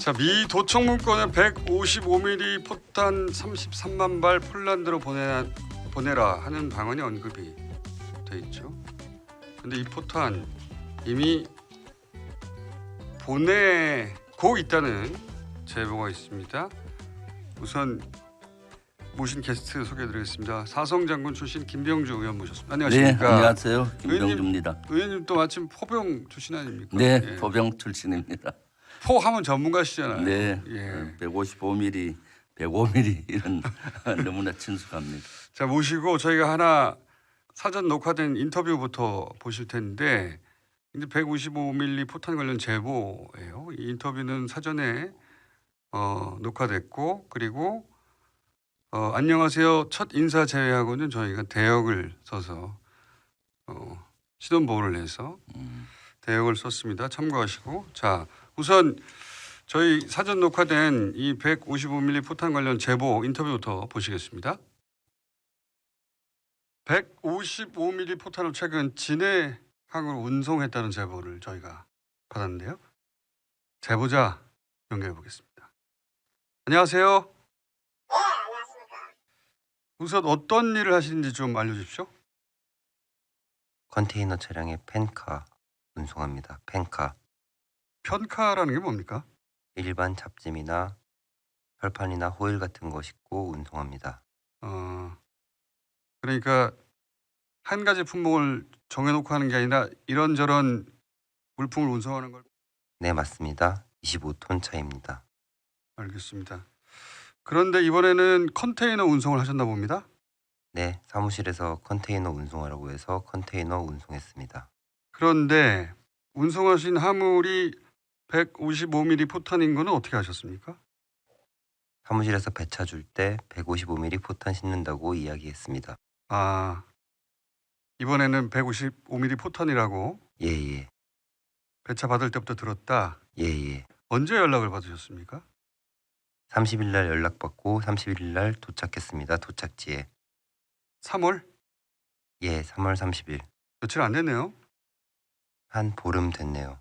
자, 미 도청 문건에 155mm 포탄 33만 발 폴란드로 보내라 하는 방안이 언급이 돼 있죠. 근데 이 포탄 이미 보내고 있다는 제보가 있습니다. 우선 모신 게스트 소개해드리겠습니다. 사성장군 출신 김병주 의원 모셨습니다. 안녕하십니까? 네, 안녕하세요. 김병주입니다. 의원님 또 마침 포병 출신 아닙니까? 네, 예. 포병 출신입니다. 포하면 전문가시잖아요. 네, 예. 155mm, 105mm 이런 너무나 친숙합니다. 자, 모시고 저희가 하나 사전 녹화된 인터뷰부터 보실 텐데 이제 155mm 포탄 관련 제보예요. 이 인터뷰는 사전에 녹화됐고 그리고 안녕하세요 첫 인사 제외하고는 저희가 대역을 써서 시동보호를 해서 대역을 썼습니다. 참고하시고 자 우선 저희 사전 녹화된 이 155mm 포탄 관련 제보 인터뷰부터 보시겠습니다. 155mm 포탄을 최근 진해항으로 운송했다는 제보를 저희가 받았는데요. 제보자 연결해 보겠습니다. 안녕하세요. 우선 어떤 일을 하시는지 좀 알려주십시오. 컨테이너 차량에 펜카 운송합니다. 펜카. 편카라는 게 뭡니까? 일반 잡짐이나 철판이나 호일 같은 거 싣고 운송합니다. 그러니까 한 가지 품목을 정해놓고 하는 게 아니라 이런저런 물품을 운송하는 걸. 네, 맞습니다. 25톤 차입니다. 알겠습니다. 그런데 이번에는 컨테이너 운송을 하셨나 봅니다. 네, 사무실에서 컨테이너 운송하라고 해서 컨테이너 운송했습니다. 그런데 운송하신 화물이 155mm 포탄인 거는 어떻게 하셨습니까? 사무실에서 배차 줄 때 155mm 포탄 싣는다고 이야기했습니다. 아, 이번에는 155mm 포탄이라고 예예. 배차 받을 때부터 들었다. 예예. 언제 연락을 받으셨습니까? 30일 날 연락받고 31일 날 도착했습니다. 도착지에. 3월? 예, 3월 30일. 며칠 안 됐네요. 한 보름 됐네요.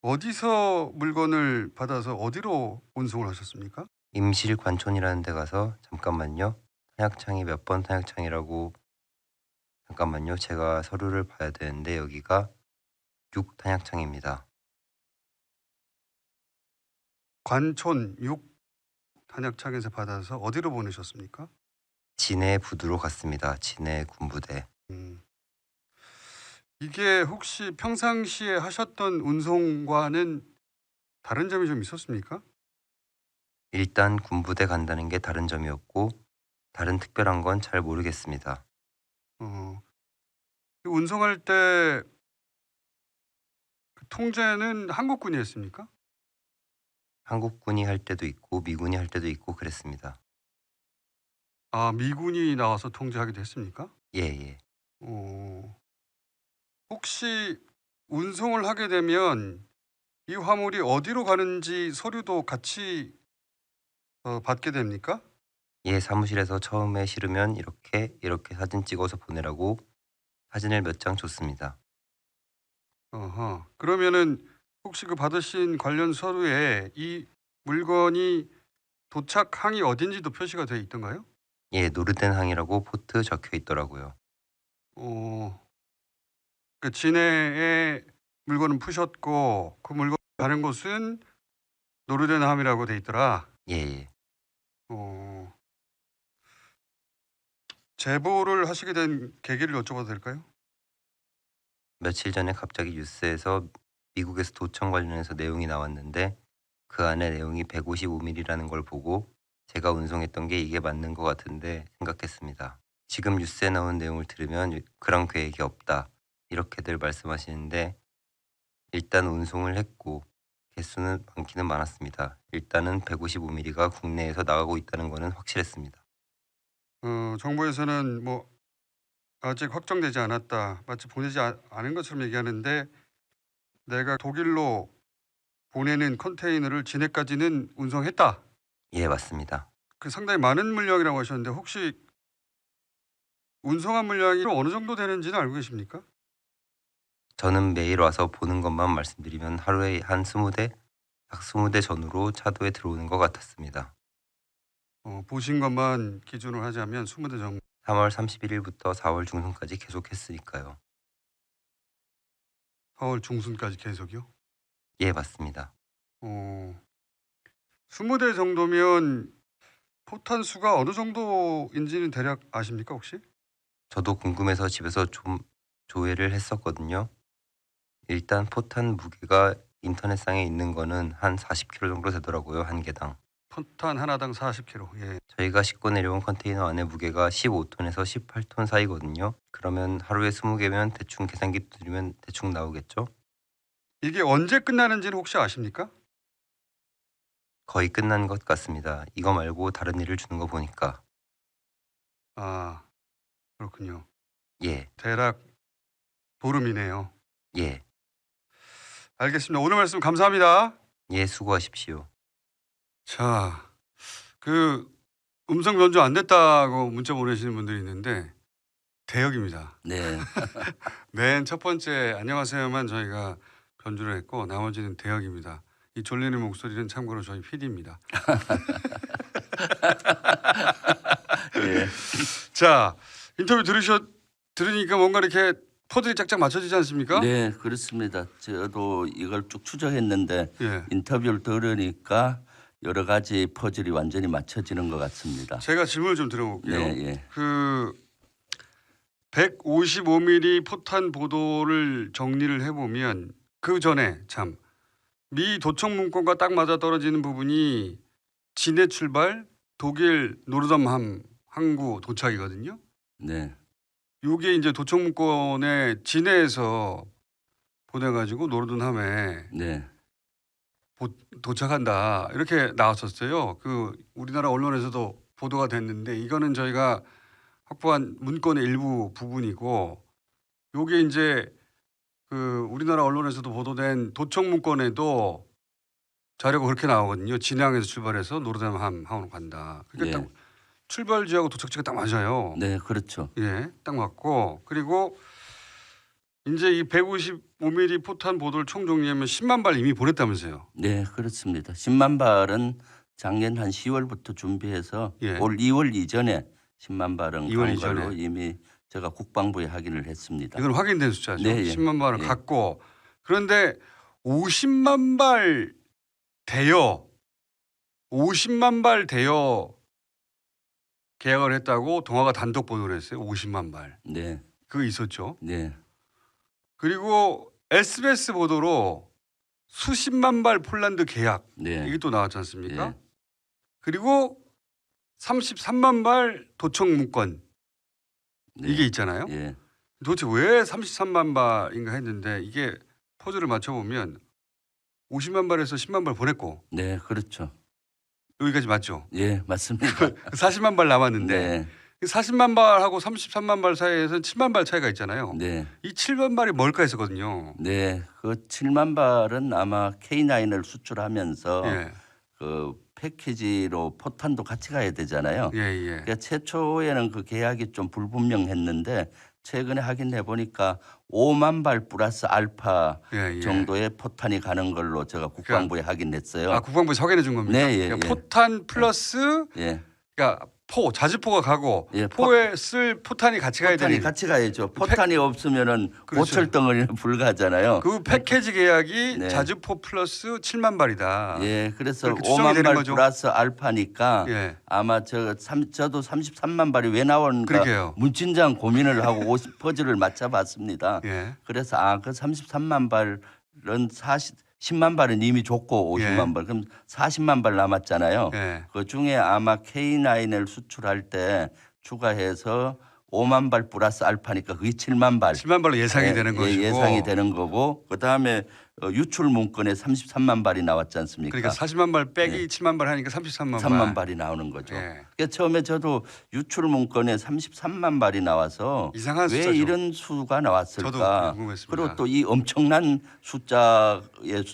어디서 물건을 받아서 어디로 운송을 하셨습니까? 임실 관촌이라는 데 가서 잠깐만요. 탄약창이 몇 번 탄약창이라고 잠깐만요. 제가 서류를 봐야 되는데 여기가 6 탄약창입니다. 관촌 6 탄약창에서 받아서 어디로 보내셨습니까? 진해 부두로 갔습니다. 진해 군부대. 이게 혹시 평상시에 하셨던 운송과는 다른 점이 좀 있었습니까? 일단 군부대 간다는 게 다른 점이었고 다른 특별한 건 잘 모르겠습니다. 운송할 때 그 통제는 한국군이 했습니까? 한국군이 할 때도 있고 미군이 할 때도 있고 그랬습니다. 아, 미군이 나와서 통제하기도 했습니까? 예예. 혹시 운송을 하게 되면 이 화물이 어디로 가는지 서류도 같이 받게 됩니까? 예, 사무실에서 처음에 실으면 이렇게 사진 찍어서 보내라고 사진을 몇 장 줬습니다. 그러면은 혹시 그 받으신 관련 서류에 이 물건이 도착항이 어딘지도 표시가 되어 있던가요? 예, 노르덴항이라고 포트 적혀 있더라고요. 그 진해에 물건은 푸셨고 그 물건 가는 곳은 노르덴함이라고 돼 있더라. 예예. 제보를 하시게 된 계기를 여쭤봐도 될까요? 며칠 전에 갑자기 뉴스에서 미국에서 도청 관련해서 내용이 나왔는데 그 안에 내용이 155mm라는 걸 보고 제가 운송했던 게 이게 맞는 것 같은데 생각했습니다. 지금 뉴스에 나온 내용을 들으면 그런 계획이 없다 이렇게들 말씀하시는데 일단 운송을 했고 개수는 많기는 많았습니다. 일단은 155mm가 국내에서 나가고 있다는 거는 확실했습니다. 정부에서는 뭐 아직 확정되지 않았다, 마치 보내지 않은 것처럼 얘기하는데 내가 독일로 보내는 컨테이너를 진해까지는 운송했다. 예, 맞습니다. 그 상당히 많은 물량이라고 하셨는데 혹시 운송한 물량이 어느 정도 되는지는 알고 계십니까? 저는 매일 와서 보는 것만 말씀드리면 하루에 한 20대 각 20대 전후로 차도에 들어오는 것 같았습니다. 보신 것만 기준으로 하자면 20대 정도. 3월 31일부터 4월 중순까지 계속했으니까요. 4월 중순까지 계속이요? 예, 맞습니다. 20대 정도면 포탄 수가 어느 정도인지는 대략 아십니까 혹시? 저도 궁금해서 집에서 좀 조회를 했었거든요. 일단 포탄 무게가 인터넷상에 있는 거는 한 40kg 정도 되더라고요, 한 개당. 포탄 하나당 40kg. 예. 저희가 싣고 내려온 컨테이너 안에 무게가 15톤에서 18톤 사이거든요. 그러면 하루에 20개면 대충 계산기 두드리면 대충 나오겠죠? 이게 언제 끝나는지는 혹시 아십니까? 거의 끝난 것 같습니다. 이거 말고 다른 일을 주는 거 보니까. 아, 그렇군요. 예, 대략 보름이네요. 예, 알겠습니다. 오늘 말씀 감사합니다. 예, 수고하십시오. 자, 그 음성 변조 안 됐다고 문자 보내시는 분들이 있는데 대역입니다. 네. 맨 첫 번째 안녕하세요만 저희가 변주를 했고 나머지는 대역입니다. 이 졸리는 목소리는 참고로 저희 PD입니다. 예. 자, 인터뷰 들으니까 뭔가 이렇게 퍼즐이 짝짝 맞춰지지 않습니까? 네, 그렇습니다. 저도 이걸 쭉 추적했는데 예. 인터뷰를 들으니까 여러 가지 퍼즐이 완전히 맞춰지는 것 같습니다. 제가 질문을 좀 드려볼게요. 네, 예. 그 155mm 포탄 보도를 정리를 해보면 그 전에 참 미 도청 문건과 딱 맞아 떨어지는 부분이 진해 출발 독일 노르담함 항구 도착이거든요. 네, 이게 이제 도청 문건에 진해에서 보내가지고 노르담함에 네, 도착한다 이렇게 나왔었어요. 그 우리나라 언론에서도 보도가 됐는데 이거는 저희가 확보한 문건의 일부 부분이고 요게 이제 그 우리나라 언론에서도 보도된 도청 문건에도 자료가 그렇게 나오거든요. 진해항에서 출발해서 노르담함 항으로 간다. 그러니까 예. 딱 출발지하고 도착지가 딱 맞아요. 네, 그렇죠. 예, 딱 맞고 그리고 이제 이 155mm 포탄 보도를 총정리하면 10만 발 이미 보냈다면서요. 네, 그렇습니다. 10만 발은 작년 한 10월부터 준비해서 예. 올 2월 이전에 10만 발은 2월 간 걸로 이전에. 이미 제가 국방부에 확인을 했습니다. 이건 확인된 숫자죠. 네, 예. 10만 발을 예. 갖고 그런데 50만 발 대여 50만 발 대여 계약을 했다고 동아가 단독 보도를 했어요. 50만 발. 네, 그거 있었죠. 네, 그리고 SBS 보도로 수십만 발 폴란드 계약 네. 이게 또 나왔지 않습니까? 예. 그리고 33만 발 도청 문건 네. 이게 있잖아요. 예. 도대체 왜 33만 발인가 했는데 이게 퍼즐을 맞춰보면 50만 발에서 10만 발 보냈고 네, 그렇죠. 여기까지 맞죠? 예, 맞습니다. 40만 발 남았는데 네, 40만 발하고 33만 발 사이에서는 7만 발 차이가 있잖아요. 네, 이 7만 발이 뭘까 했었거든요. 네. 그 7만 발은 아마 K9을 수출하면서 예, 그 패키지로 포탄도 같이 가야 되잖아요. 예, 예. 그러니까 최초에는 그 계약이 좀 불분명했는데 최근에 확인해 보니까 5만 발 플러스 알파 예, 예. 정도의 포탄이 가는 걸로 제가 국방부에 확인했어요. 아 국방부에서 확인해 준 겁니까? 네, 예, 그러니까 예. 포탄 플러스 예, 그러니까 자주포가 가고 예, 포에 쓸 포탄이 같이 가야 포탄이 되는 같이 가야죠. 포탄이 없으면은 그렇죠. 고철 덩어리는 불가하잖아요. 그 패키지 계약이 네. 자주포 플러스 7만 발이다. 예, 그래서 그렇게 추정이 5만 되는 발 거죠. 플러스 알파니까 예. 아마 저도 33만 발이 왜 나오는가 그러게요. 문진장 고민을 하고 50 퍼즐을 맞춰봤습니다. 예. 그래서 그 33만 발은 10만 발은 이미 줬고 50만 예. 발 그럼 40만 발 남았잖아요. 예. 그 중에 아마 K9을 수출할 때 추가해서 5만 발 플러스 알파니까 그게 7만 발. 7만 발로 예상이 되는 것이고 예상이 되는 거고 그다음에 유출 문건에 33만 발이 나왔지 않습니까? 그러니까 40만 발 빼기 7만 발 하니까 33만 3만 발. 발이 나오는 거죠. 예. 그러니까 처음에 저도 유출 문건에 33만 발이 나와서 이상한 왜 숫자죠. 이런 수가 나왔을까? 저도 궁금했습니다. 그리고 또 이 엄청난 숫자의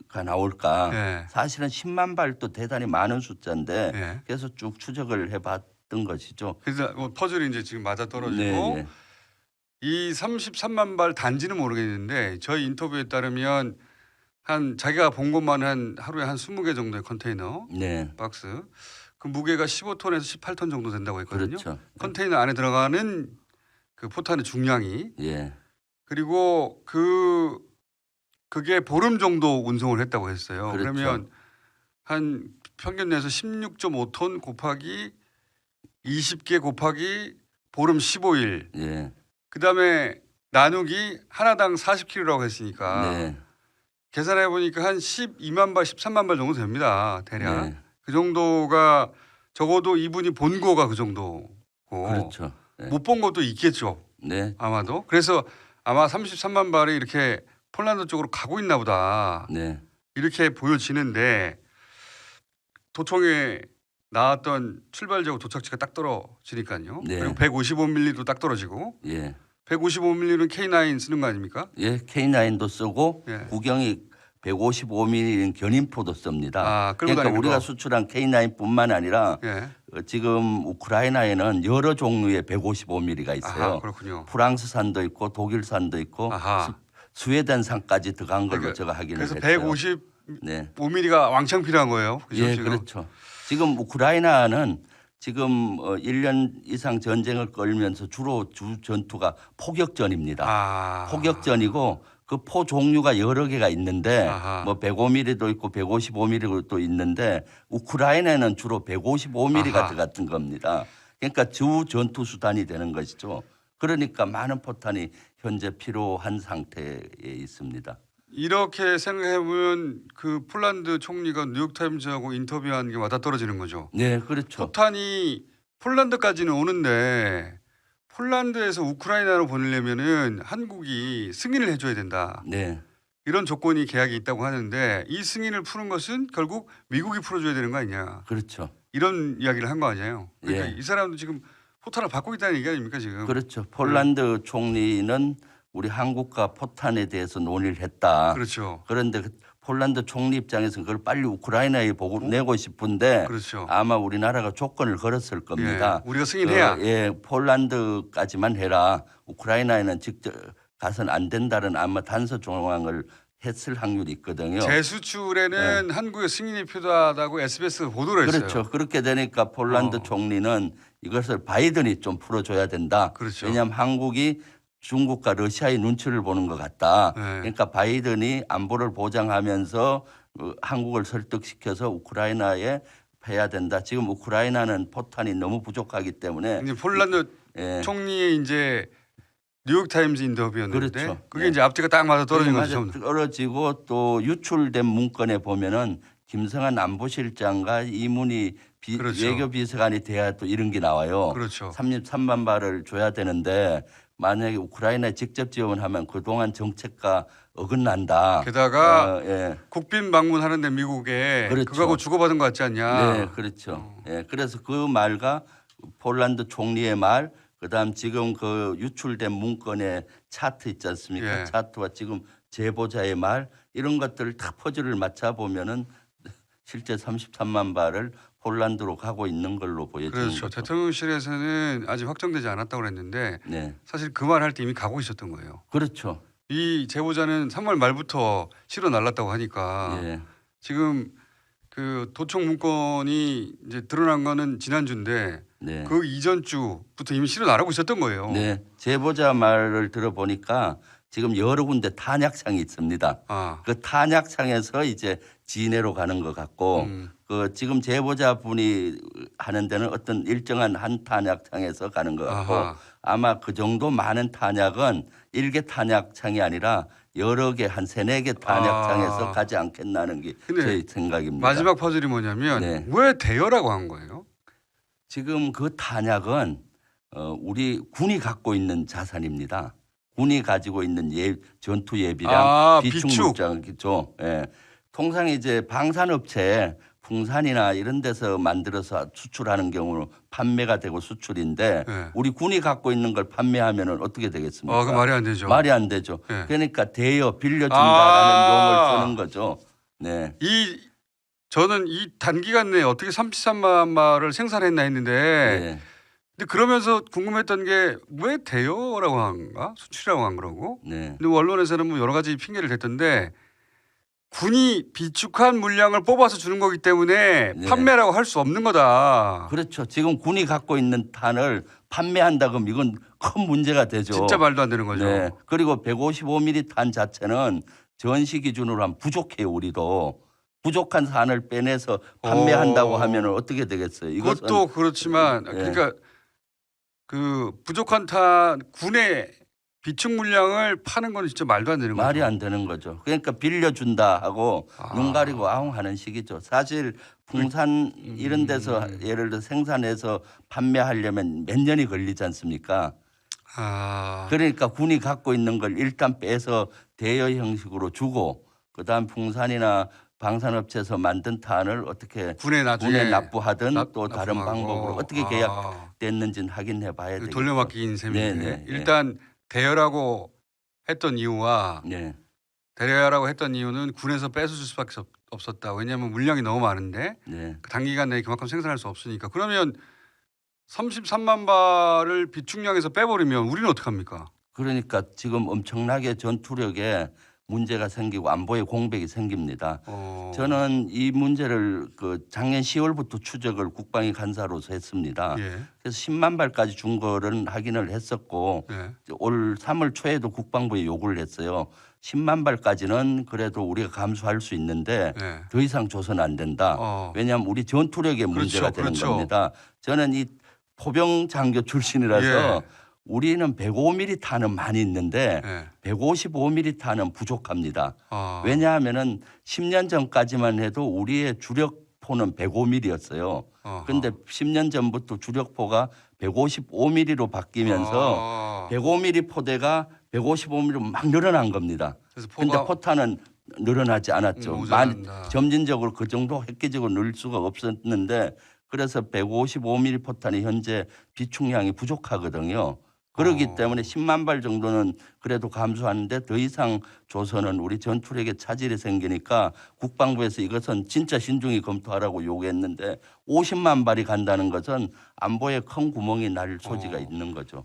가 나올까? 예. 사실은 10만 발도 대단히 많은 숫자인데 예. 그래서 쭉 추적을 해봤던 것이죠. 그래서 뭐 퍼즐이 이제 지금 맞아 떨어지고 네, 이 33만 발 단지는 모르겠는데 저희 인터뷰에 따르면 한 자기가 본 것만 한 하루에 한 20개 정도의 컨테이너 네. 박스. 그 무게가 15톤에서 18톤 정도 된다고 했거든요. 그렇죠. 컨테이너 안에 들어가는 그 포탄의 중량이 예. 그리고 그게 보름 정도 운송을 했다고 했어요. 그렇죠. 그러면 한 평균 내에서 16.5톤 곱하기 20개 곱하기 보름 15일. 예. 그다음에 나누기 하나당 40kg라고 했으니까 네. 계산해 보니까 한 12만 발, 13만 발 정도 됩니다. 대략. 네. 그 정도가 적어도 이분이 본 거가 그 정도고 그렇죠. 네. 못 본 것도 있겠죠. 네. 아마도. 그래서 아마 33만 발이 이렇게 폴란드 쪽으로 가고 있나 보다. 네. 이렇게 보여지는데 도청에 나왔던 출발지하고 도착지가 딱 떨어지니까요. 네. 그리고 155mm도 딱 떨어지고 예. 155mm는 K9 쓰는 거 아닙니까? 예. K9도 쓰고 예. 구경이 155mm 견인포도 씁니다. 아, 끌고 그러니까 다니는 우리가 거. 수출한 K9뿐만 아니라 예. 지금 우크라이나에는 여러 종류의 155mm가 있어요. 아하, 그렇군요. 프랑스산도 있고 독일산도 있고 아하. 스웨덴산까지 들어간 걸로 그러니까 제가 확인을 그래서 했어요. 네. 155mm가 왕창 필요한 거예요. 그죠? 예, 지금? 그렇죠. 지금 우크라이나는 지금 1년 이상 전쟁을 끌면서 주로 주 전투가 포격전입니다. 아. 포격전이고 그 포 종류가 여러 개가 있는데 아하. 뭐 105mm도 있고 155mm도 있는데 우크라이나는 주로 155mm가 아하. 들어갔던 겁니다. 그러니까 주 전투 수단이 되는 것이죠. 그러니까 많은 포탄이 현재 필요한 상태에 있습니다. 이렇게 생각해보면 그 폴란드 총리가 뉴욕타임즈하고 인터뷰한 게 맞아떨어지는 거죠. 네, 그렇죠. 포탄이 폴란드까지는 오는데 폴란드에서 우크라이나로 보내려면은 한국이 승인을 해줘야 된다. 네, 이런 조건이 계약이 있다고 하는데 이 승인을 푸는 것은 결국 미국이 풀어줘야 되는 거 아니냐. 그렇죠. 이런 이야기를 한 거 아니에요. 그러니까 예. 이 사람도 지금 포탄을 받고 있다는 얘기 아닙니까 지금. 그렇죠. 폴란드 총리는 우리 한국과 포탄에 대해서 논의를 했다. 그렇죠. 그런데 그 폴란드 총리 입장에서는 그걸 빨리 우크라이나에 내고 싶은데 그렇죠. 아마 우리나라가 조건을 걸었을 겁니다. 예. 우리가 승인해야. 예, 폴란드까지만 해라. 우크라이나에는 직접 가서는 안 된다는 아마 단서 조항을 했을 확률이 있거든요. 재수출에는 한국의 승인이 필요하다고 SBS가 보도를 했어요. 그렇죠. 그렇게 되니까 폴란드 총리는 이것을 바이든이 좀 풀어줘야 된다. 그렇죠. 왜냐하면 한국이 중국과 러시아의 눈치를 보는 것 같다. 네. 그러니까 바이든이 안보를 보장하면서 한국을 설득시켜서 우크라이나에 해야 된다. 지금 우크라이나는 포탄이 너무 부족하기 때문에 이제 폴란드 예. 총리의 이제 뉴욕타임즈 인터뷰였는데 그렇죠. 그게 네. 이제 앞뒤가 딱 맞아 떨어진 맞아 거죠. 떨어지고 또 유출된 문건에 보면은 김성한 안보실장과 이문희 그렇죠. 외교비서관이 돼야 또 이런 게 나와요. 그렇죠. 33만 발을 줘야 되는데 만약에 우크라이나에 직접 지원하면 그동안 정책과 어긋난다. 게다가 예. 국빈 방문하는데 미국에 그렇죠. 그거하고 주고받은 거 같지 않냐. 네, 그렇죠. 예, 그래서 그 말과 폴란드 총리의 말, 그다음 지금 그 유출된 문건의 차트 있지 않습니까? 예. 차트와 지금 제보자의 말 이런 것들을 다 퍼즐을 맞춰 보면은 실제 33만 발을 폴란드로 가고 있는 걸로 보여지는 그렇죠. 거죠. 대통령실에서는 아직 확정되지 않았다고 그랬는데 네, 사실 그 말 할 때 이미 가고 있었던 거예요. 그렇죠. 이 제보자는 3월 말부터 실어 날랐다고 하니까 예, 지금 그 도청 문건이 이제 드러난 거는 지난주인데 네. 그 이전 주부터 이미 실어 나르고 있었던 거예요. 네, 제보자 말을 들어보니까 지금 여러 군데 탄약상이 있습니다. 아, 그 탄약상에서 이제 진해로 가는 것 같고 그 지금 제보자 분이 하는 데는 어떤 일정한 한 탄약상에서 가는 것 같고 아하. 아마 그 정도 많은 탄약은 일개 탄약상이 아니라 여러 개 한 세네 개 탄약상에서 아. 가지 않겠나는 게 근데 제 생각입니다. 마지막 퍼즐이 뭐냐면 네. 왜 대여라고 한 거예요? 지금 그 탄약은 우리 군이 갖고 있는 자산입니다. 군이 가지고 있는 전투 예비량, 아, 비축 물자죠. 예. 통상 이제 방산업체 풍산이나 이런 데서 만들어서 수출하는 경우는 판매가 되고 수출인데 네. 우리 군이 갖고 있는 걸 판매하면은 어떻게 되겠습니까? 그 말이 안 되죠. 말이 안 되죠. 네. 그러니까 대여 빌려준다라는 아. 용어를 쓰는 거죠. 네. 저는 이 단기간 내에 어떻게 33만 발을 생산했나 했는데 네. 근데 그러면서 궁금했던 게 왜 대여라고 한가? 수출이라고 한 거라고? 네. 근데 언론에서는 뭐 여러 가지 핑계를 댔던데 군이 비축한 물량을 뽑아서 주는 거기 때문에 네. 판매라고 할 수 없는 거다. 그렇죠. 지금 군이 갖고 있는 탄을 판매한다 그러면 이건 큰 문제가 되죠. 진짜 말도 안 되는 거죠. 네. 그리고 155mm 탄 자체는 전시 기준으로 하면 부족해요. 우리도. 부족한 산을 빼내서 판매한다고 하면 어떻게 되겠어요? 이것은 그것도 그렇지만 네. 그러니까 그 부족한 탄 군의 비축 물량을 파는 건 진짜 말도 안 되는 거죠. 말이 안 되는 거죠. 그러니까 빌려준다 하고 아. 눈 가리고 아웅하는 식이죠. 사실 풍산 이런 데서 예를 들어 생산해서 판매하려면 몇 년이 걸리지 않습니까? 아, 그러니까 군이 갖고 있는 걸 일단 빼서 대여 형식으로 주고 그다음 풍산이나 방산업체에서 만든 탄을 어떻게 군에 나중에 군에 납부하든 또 다른 납품하고. 방법으로 어떻게 아. 계약됐는지는 확인해 봐야 되겠죠. 돌려막기인 셈인데 네. 일단 대여라고 했던 이유와 네. 대여라고 했던 이유는 군에서 뺏어줄 수밖에 없었다. 왜냐하면 물량이 너무 많은데 네. 그 단기간 내에 그만큼 생산할 수 없으니까. 그러면 33만 발을 비축량에서 빼버리면 우리는 어떡합니까? 그러니까 지금 엄청나게 전투력에 문제가 생기고 안보에 공백이 생깁니다. 저는 이 문제를 그 작년 10월부터 추적을 국방위 간사로서 했습니다. 예. 그래서 10만 발까지 준 거는 확인을 했었고 예. 올 3월 초에도 국방부에 요구를 했어요. 10만 발까지는 그래도 우리가 감수할 수 있는데 예. 더 이상 줘서는 안 된다. 왜냐하면 우리 전투력에 문제가 되는 그렇죠. 겁니다. 저는 이 포병 장교 출신이라서 예. 우리는 105mm 탄은 많이 있는데 예. 155mm 탄은 부족합니다. 아. 왜냐하면은 10년 전까지만 해도 우리의 주력포는 105mm였어요. 그런데 10년 전부터 주력포가 155mm로 바뀌면서 105mm 포대가 155mm로 막 늘어난 겁니다. 그래서 그런데 포가 포탄은 늘어나지 않았죠. 모자란다. 점진적으로 그 정도 획기적으로 늘 수가 없었는데 그래서 155mm 포탄이 현재 비축량이 부족하거든요. 그렇기 때문에 10만 발 정도는 그래도 감수하는데 더 이상 조선은 우리 전투력에 차질이 생기니까 국방부에서 이것은 진짜 신중히 검토하라고 요구했는데 50만 발이 간다는 것은 안보에 큰 구멍이 날 소지가 있는 거죠.